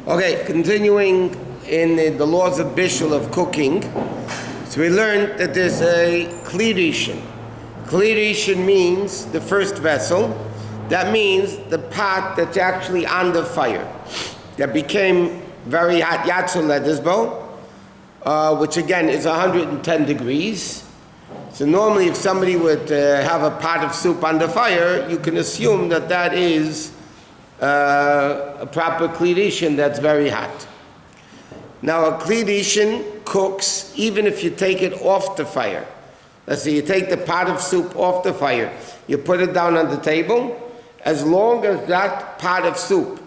Okay, continuing in the laws of Bishul of cooking. So we learned that there's a kli rishon. Kli rishon means the first vessel. That means the pot that's actually on the fire, that became very hot, yatsul ledesbo, which again is 110 degrees. So normally if somebody would have a pot of soup on the fire, you can assume that that is a proper kli rishon that's very hot. Now a kli rishon cooks even if you take it off the fire. Let's say you take the pot of soup off the fire, you put it down on the table. As long as that pot of soup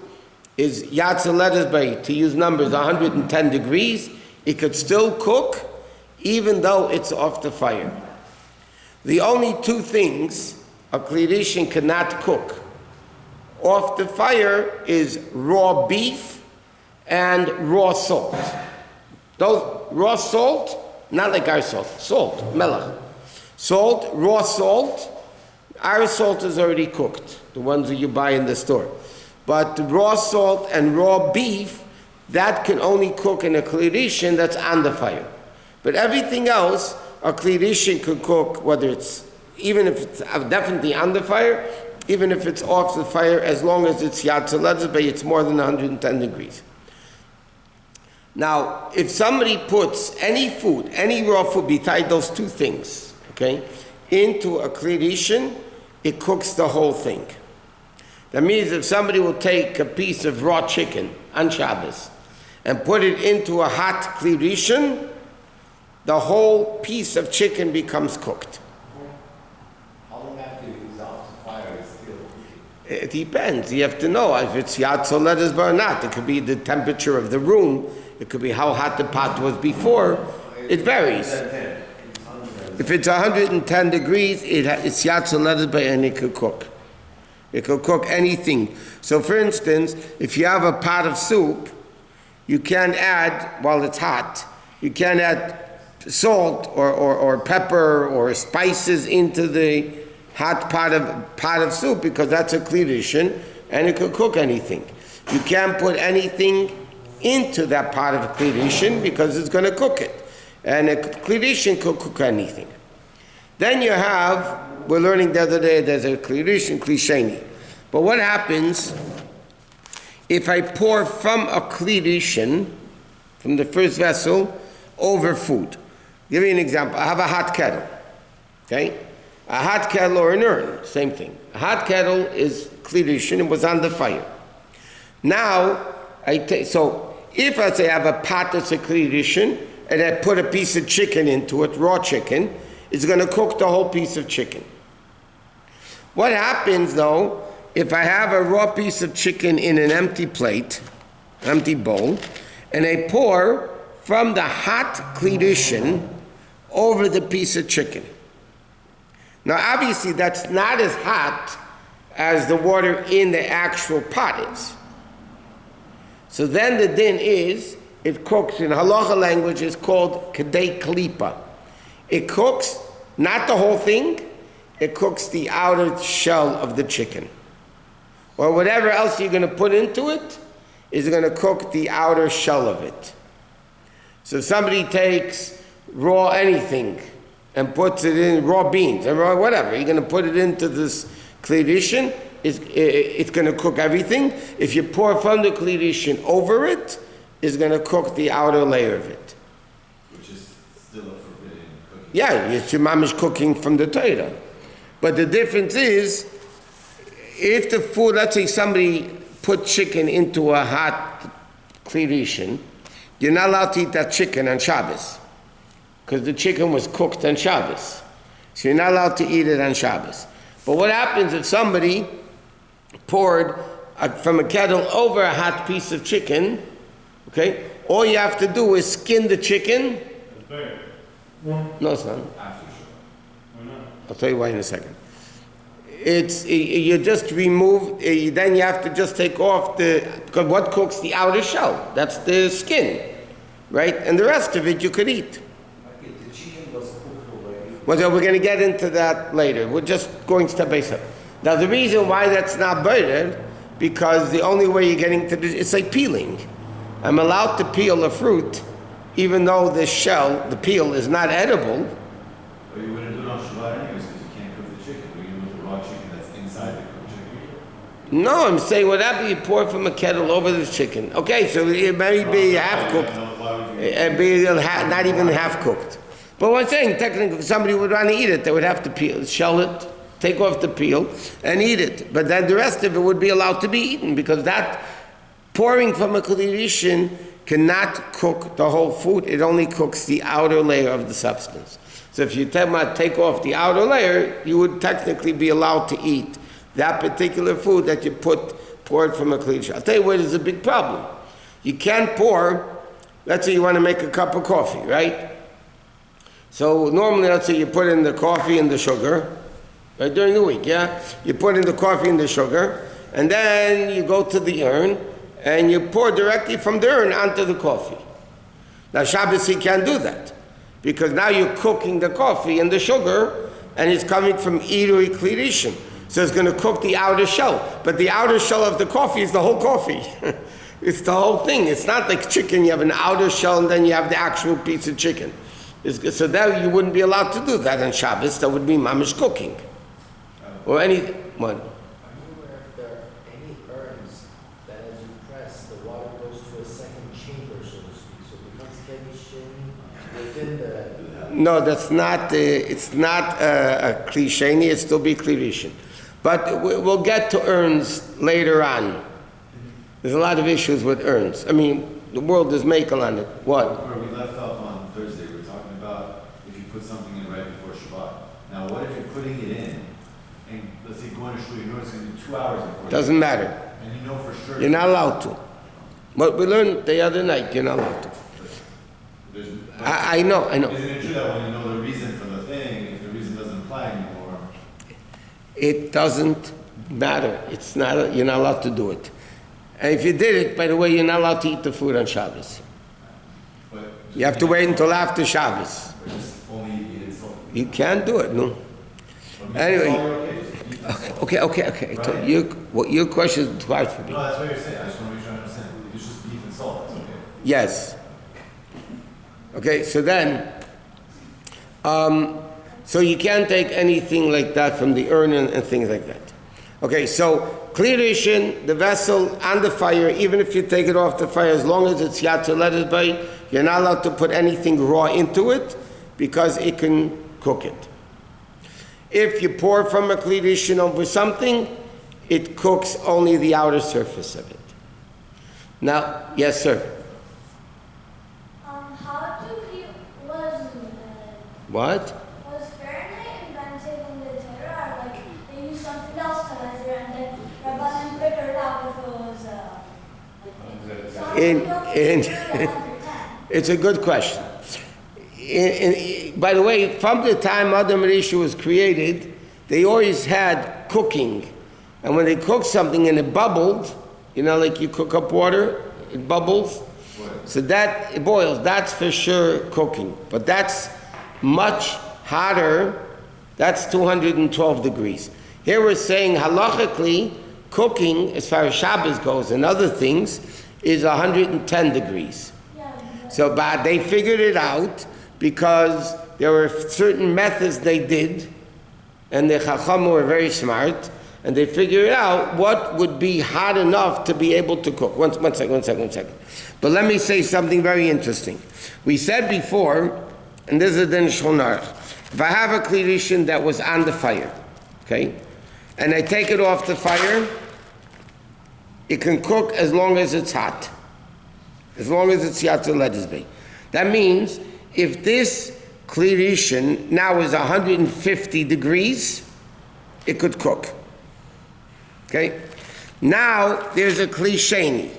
is yatzel ledesbei, to use numbers, 110 degrees, it could still cook even though it's off the fire. The only two things a kli rishon cannot cook off the fire is raw beef and raw salt. Those raw salt, not like our salt, melach. Salt, raw salt, our salt is already cooked, the ones that you buy in the store. But the raw salt and raw beef, that can only cook in a kli rishon that's on the fire. But everything else, a kli rishon can cook, whether it's, even if it's definitely on the fire, even if it's off the fire, as long as it's yatzel ledesbei, it's more than 110 degrees. Now, if somebody puts any food, any raw food, beside those two things, okay, into a kli rishon, it cooks the whole thing. That means if somebody will take a piece of raw chicken on Shabbos and put it into a hot kli rishon, the whole piece of chicken becomes cooked. How long after it is off the fire is still cooking? It depends. You have to know if it's yatzel ledesbei or not. It could be the temperature of the room. It could be how hot the pot was before. It varies. If it's 110 degrees, it's yatzel ledesbei and it could cook. It could cook anything. So for instance, if you have a pot of soup, you can add, while it's hot, you can add salt or pepper or spices into the hot pot of soup, because that's a kli rishon and it could cook anything. You can't put anything into that pot of kli rishon because it's going to cook it. And a kli rishon could cook anything. Then you have, we're learning the other day, there's a kli rishon, kli sheni. But what happens if I pour from a kli rishon, from the first vessel, over food? Give you an example. I have a hot kettle, okay? A hot kettle or an urn, same thing. A hot kettle is kli rishon, it was on the fire. Now, so if I say I have a pot that's a kli rishon, and I put a piece of chicken into it, raw chicken, it's going to cook the whole piece of chicken. What happens though, if I have a raw piece of chicken in an empty plate, empty bowl, and I pour from the hot kli rishon over the piece of chicken? Now obviously that's not as hot as the water in the actual pot is. So then the din is, it cooks, in halacha language, it's called kedei klipa. It cooks, not the whole thing, it cooks the outer shell of the chicken. Or whatever else you're going to put into it is going to cook the outer shell of it. So if somebody takes raw anything and puts it in, raw beans, or raw whatever, you're going to put it into this kli rishon, it's going to cook everything. If you pour from the kli rishon over it, it's going to cook the outer layer of it. Which is still a forbidden cooking. Yeah, it's your mamish cooking from the Torah. But the difference is, if the food, let's say somebody put chicken into a hot kli rishon, you're not allowed to eat that chicken on Shabbos, because the chicken was cooked on Shabbos. So you're not allowed to eat it on Shabbos. But what happens if somebody poured from a kettle over a hot piece of chicken, okay? All you have to do is skin the chicken. No, it's not. I'll tell you why in a second. You just remove, then you have to just take off because what cooks the outer shell? That's the skin, right? And the rest of it you could eat. The chicken was cooked already. Well, we're going to get into that later. We're just going step by step. Now the reason why that's not burdened, because the only way you're getting to this, it's like peeling. I'm allowed to peel a fruit, even though the shell, the peel, is not edible. But you wouldn't do it on Shabbat anyways because you can't cook the chicken. But you do it with the raw chicken that's inside the cooked chicken. No, I'm saying whatever you pour from a kettle over the chicken. Okay, so it may be half cooked. It be not even half cooked. But what I'm saying, technically, if somebody would want to eat it, they would have to peel, shell it, take off the peel, and eat it. But then the rest of it would be allowed to be eaten, because that pouring from a kli rishon cannot cook the whole food. It only cooks the outer layer of the substance. So if you take off the outer layer, you would technically be allowed to eat that particular food that you poured from a kli rishon. I'll tell you where there's a big problem. You can't pour, let's say you want to make a cup of coffee, right? So normally, let's say you put in the coffee and the sugar, right, during the week, yeah? You put in the coffee and the sugar, and then you go to the urn, and you pour directly from the urn onto the coffee. Now Shabbos, you can't do that, because now you're cooking the coffee and the sugar, and it's coming from Irui Kli Rishon. So it's going to cook the outer shell, but the outer shell of the coffee is the whole coffee. It's the whole thing. It's not like chicken, you have an outer shell and then you have the actual piece of chicken. So that you wouldn't be allowed to do that on Shabbos. That would be mamish cooking. Or anything. What? Are you aware if there are any urns that as you press, the water goes to a second chamber, so to speak, so it becomes kedushin within the... No, that's not, it's not a klisheni, it still be kli rishon. But we'll get to urns later on. There's a lot of issues with urns. I mean, the world is makel on it. What? Where we left off on Thursday, we were talking about if you put something in right before Shabbat. Now, what if you're putting it in, and let's say going to shul, you know it's going to be 2 hours before. Doesn't matter. And you know for sure. You're not allowed to. What we learned the other night, you're not allowed to. I know. Isn't it true that when you know the reason for the thing, if the reason doesn't apply anymore? It doesn't matter. It's not. You're not allowed to do it. And if you did it, by the way, you're not allowed to eat the food on Shabbos. You have to wait until after Shabbos. You can't do it, no. Anyway, okay. So your question is too hard for me. No, that's what you're saying. I just want to make sure I understand. If it's just beef and salt, it's okay. Yes. Okay, so then, so you can't take anything like that from the urn and things like that. Okay, so kli rishon, the vessel on the fire, even if you take it off the fire, as long as it's yatzer lettuce bay, you're not allowed to put anything raw into it because it can cook it. If you pour from a kli rishon over something, it cooks only the outer surface of it. Now, yes, sir. How do people What? was Fahrenheit invented in the Torah, or like they used something else to measure, and then Rabbanim figured out if it was It's a good question. By the way, from the time Adam Rishon was created, they always had cooking. And when they cooked something and it bubbled, you know, like you cook up water, it bubbles. So that, it boils, that's for sure cooking. But that's much hotter, that's 212 degrees. Here we're saying halachically, cooking, as far as Shabbos goes and other things, is 110 degrees. So but they figured it out because there were certain methods they did, and the Chacham were very smart, and they figured out what would be hot enough to be able to cook. One second. But let me say something very interesting. We said before, and this is the Shulchan Aruch, if I have a kli rishon that was on the fire, okay, and I take it off the fire, it can cook as long as it's hot, as long as it's yatzer lettuce bay. That means if this kli rishon now is 150 degrees, it could cook. Okay? Now there's a kli sheni.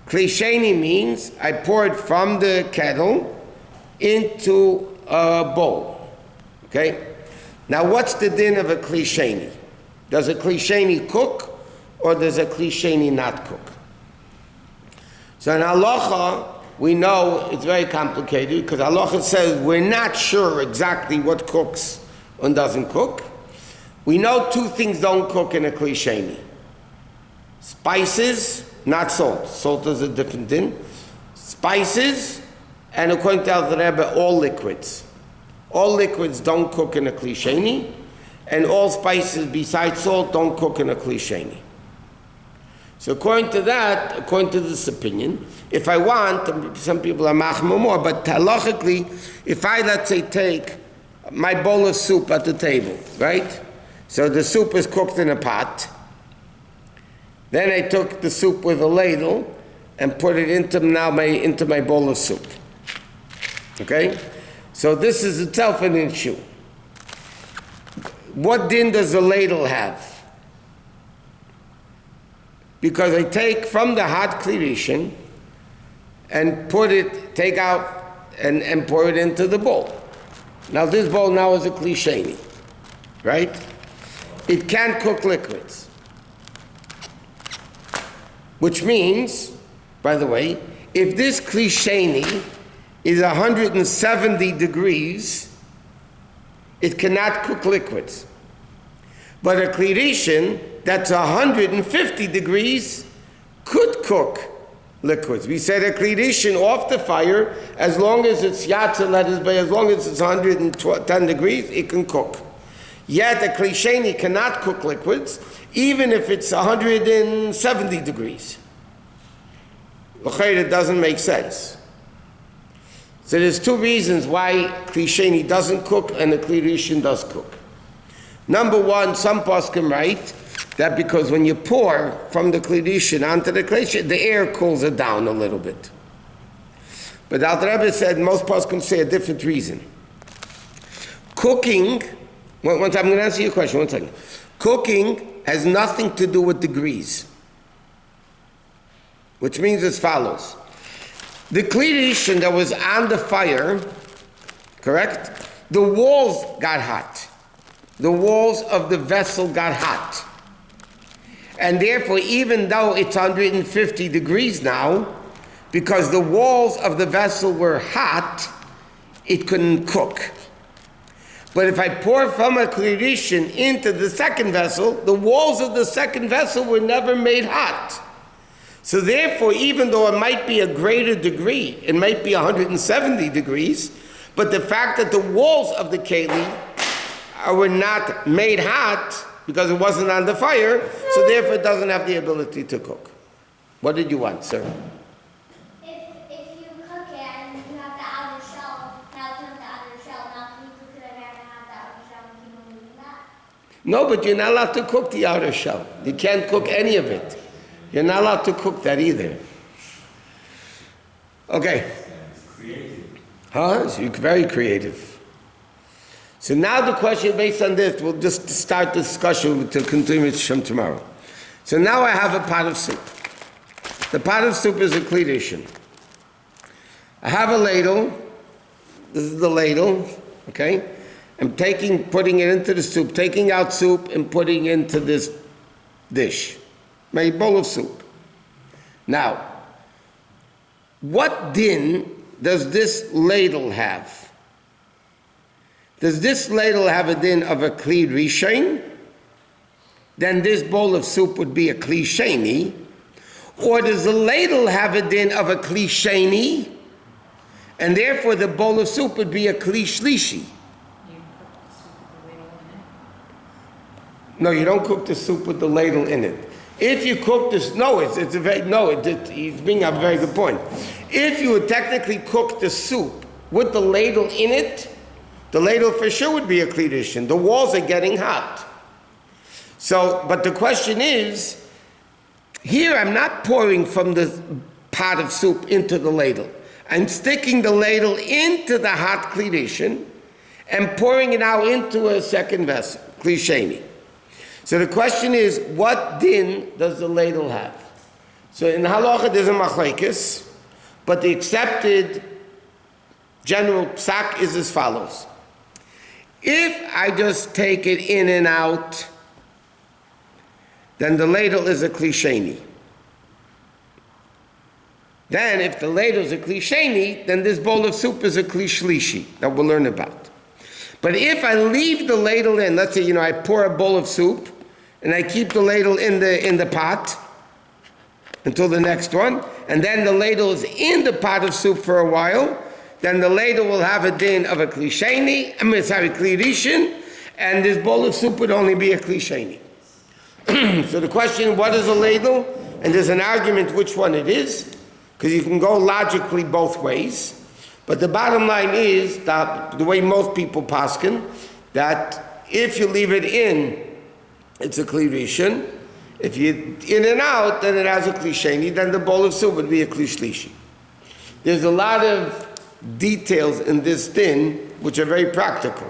Kli sheni means I pour it from the kettle into a bowl. Okay? Now what's the din of a kli sheni? Does a kli sheni cook or does a kli sheni not cook? So in halacha, we know it's very complicated because halacha says we're not sure exactly what cooks and doesn't cook. We know two things don't cook in a kli sheni. spices, not salt. Salt is a different din. Spices, and according to the Rebbe, all liquids. All liquids don't cook in a kli sheni, and all spices besides salt don't cook in a kli sheni. So according to that, according to this opinion, if I want, some people are machmir more, but halachically, if I, let's say, take my bowl of soup at the table, right? So the soup is cooked in a pot. Then I took the soup with a ladle and put it into my bowl of soup. Okay? So this is itself an issue. What din does the ladle have? Because I take from the hot kli rishon and take out and pour it into the bowl. Now this bowl now is a kli sheni, right? It can't cook liquids. Which means, by the way, if this kli sheni is 170 degrees, it cannot cook liquids. But a kli rishon that's 150 degrees could cook liquids. We said a kli rishon off the fire, as long as it's yatsa, as long as it's 110 degrees, it can cook. Yet a kli sheni cannot cook liquids, even if it's 170 degrees. It doesn't make sense. So there's two reasons why kli sheni doesn't cook and the kli rishon does cook. Number one, some poskim write that because when you pour from the kli rishon onto the kli sheni, the air cools it down a little bit. But the Alter Rebbe said most poskim say a different reason. Cooking, I'm going to answer your question, one second. Cooking has nothing to do with degrees, which means as follows. The kli rishon that was on the fire, correct? The walls got hot. The walls of the vessel got hot. And therefore, even though it's 150 degrees now, because the walls of the vessel were hot, it couldn't cook. But if I pour from a kli rishon into the second vessel, the walls of the second vessel were never made hot. So therefore, even though it might be a greater degree, it might be 170 degrees, but the fact that the walls of the keli were not made hot because it wasn't on the fire, so therefore it doesn't have the ability to cook. What did you want, sir? If you cook it and you have the outer shell, now it's not the outer shell, now can you cook it again and have the outer shell and keep on moving that? No, but you're not allowed to cook the outer shell. You can't cook any of it. You're not allowed to cook that either. Okay. Huh? So you're very creative. So now the question based on this, we'll just start the discussion to continue with Shem tomorrow. So now I have a pot of soup. The pot of soup is a kli rishon. I have a ladle. This is the ladle, okay? I'm putting it into the soup, taking out soup and putting it into this dish, my bowl of soup. Now, what din does this ladle have? Does this ladle have a din of a kli rishon? Then this bowl of soup would be a kli sheni. Or does the ladle have a din of a kli sheni? And therefore the bowl of soup would be a kli shlishi. No, you don't cook the soup with the ladle in it. If you cook this, he's bringing up a very good point. If you would technically cook the soup with the ladle in it, the ladle for sure would be a kli rishon. The walls are getting hot. So, but the question is, here I'm not pouring from the pot of soup into the ladle. I'm sticking the ladle into the hot kli rishon and pouring it out into a second vessel, kli sheni. So the question is, what din does the ladle have? So in halacha there's a machlekes, but the accepted general psak is as follows. If I just take it in and out, then the ladle is a kli sheni. Then if the ladle is a kli sheni, then this bowl of soup is a kli shlishi that we'll learn about. But if I leave the ladle in, let's say, I pour a bowl of soup, and I keep the ladle in the pot, until the next one, and then the ladle is in the pot of soup for a while, then the ladle will have a din of a kli sheni, kli rishon, and this bowl of soup would only be a kli sheni. So the question, what is a ladle? And there's an argument which one it is, because you can go logically both ways. But the bottom line is that the way most people paskin, that if you leave it in, it's a kli rishon. If you in and out, then it has a kli sheni. Then the bowl of soup would be a kli shlishi. There's a lot of details in this din which are very practical.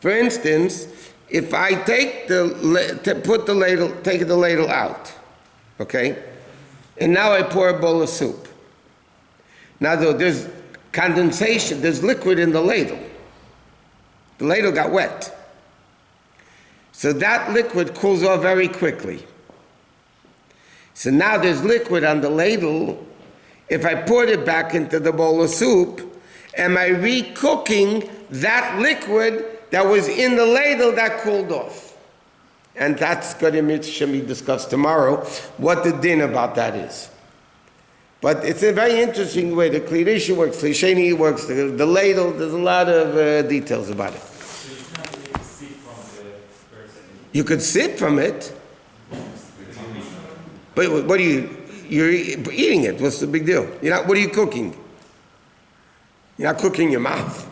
For instance, if I take take the ladle out, okay, and now I pour a bowl of soup. Now there's condensation, there's liquid in the ladle. The ladle got wet. So that liquid cools off very quickly. So now there's liquid on the ladle. If I poured it back into the bowl of soup, am I recooking that liquid that was in the ladle that cooled off? And that's going to be discussed tomorrow, what the din about that is. But it's a very interesting way. The kli rishon works, kli sheni works, the ladle, there's a lot of details about it. So you can't really sip from the person. You could sip from it. But what are you're eating it. What's the big deal? What are you cooking? You're not cooking your mouth.